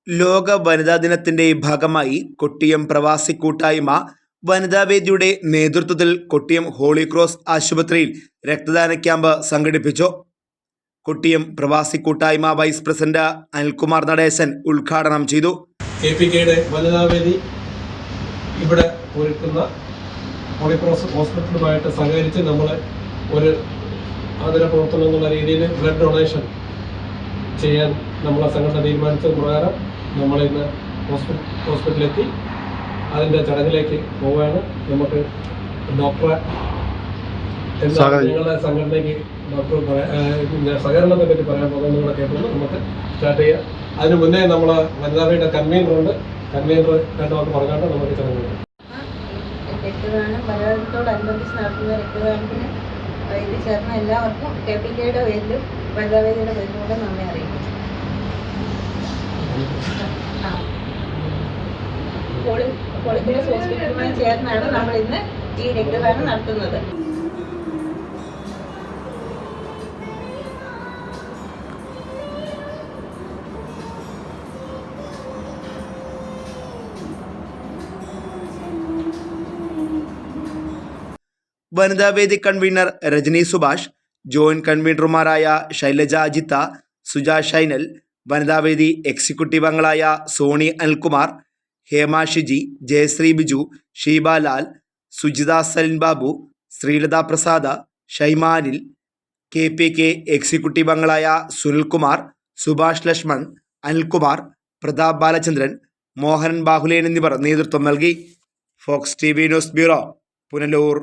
ലോക വനിതാ ദിനത്തിന്റെ ഭാഗമായി കൊട്ടിയം പ്രവാസി കൂട്ടായ്മ വനിതാവേദിയുടെ നേതൃത്വത്തിൽ കൊട്ടിയം ഹോളി ക്രോസ് ആശുപത്രിയിൽ രക്തദാന ക്യാമ്പ് സംഘടിപ്പിച്ചു. കൊട്ടിയം പ്രവാസി കൂട്ടായ്മ വൈസ് പ്രസിഡന്റ് അനിൽകുമാർ നടേശൻ ഉദ്ഘാടനം ചെയ്തു. KPKയുടെ വനിതാവേദി ഇവിടെ ഒരുക്കുന്ന ഹോളി ക്രോസ് ഹോസ്പിറ്റലുമായിട്ട് സഹകരിച്ച് നമ്മൾ ഒരു ആദര പ്രവർത്തനം എന്നുള്ള രീതിയിൽ ബ്ലഡ് ഡൊണേഷൻ ചെയ്യാൻ നമ്മളെ സംഘടന തീരുമാനിച്ചത് പ്രകാരം നമ്മളിന്ന് ഹോസ്പിറ്റലിലെത്തി അതിൻ്റെ ചടങ്ങിലേക്ക് പോവുകയാണ്. നമുക്ക് ഡോക്ടറെ നിങ്ങളുടെ സംഘടനയ്ക്ക് ഡോക്ടർ സഹകരണത്തെ പറ്റി പറയാൻ പോകുന്നത് കൂടെ കേട്ടുകൊണ്ട് നമുക്ക് സ്റ്റാർട്ട് ചെയ്യാം. അതിന് മുന്നേ നമ്മളെ വനിതാവേദിയുടെ കൺവീനറുണ്ട്. കൺവീനർ രണ്ടുമാർക്ക് പറഞ്ഞാണ്ട് നമുക്ക് ചടങ്ങ് രക്തദാനം വനിതാദിനത്തോടനുബന്ധിച്ച് നടത്തുന്ന രക്തദാനത്തിന് ഇത് ചേർന്ന എല്ലാവർക്കും KPKയുടെ പേരിലും വനിതാവേദിയുടെ പേരിലും കൂടെ നന്ദി അറിയിക്കും. ഹോളിക്രോസ് ഹോസ്പിറ്റലുമായി ചേർന്നാണ് നമ്മൾ ഇന്ന് ഈ രക്തദാനം നടത്തുന്നത്. വനിതാവേദി കൺവീനർ രജനി സുഭാഷ്, ജോയിന്റ് കൺവീനർമാരായ ശൈലജ അജിത്ത, സുജ ഷൈനൽ, വനിതാവേദി എക്സിക്യൂട്ടീവ് അംഗങ്ങളായ സോണി അനിൽകുമാർ, ഹേമ ഷിജി, ജയശ്രീ ബിജു, ഷീബ ലാൽ, സുജിത സലിൻ ബാബു, ശ്രീലത പ്രസാദ, ഷൈമ അനിൽ, KPK എക്സിക്യൂട്ടീവ് അംഗങ്ങളായ സുനിൽകുമാർ, സുഭാഷ് ലക്ഷ്മൺ, അനിൽകുമാർ, പ്രതാപ് ബാലചന്ദ്രൻ, മോഹനൻ ബാഹുലേൻ എന്നിവർ നേതൃത്വം നൽകി. Fox TV news bureau, Punalur.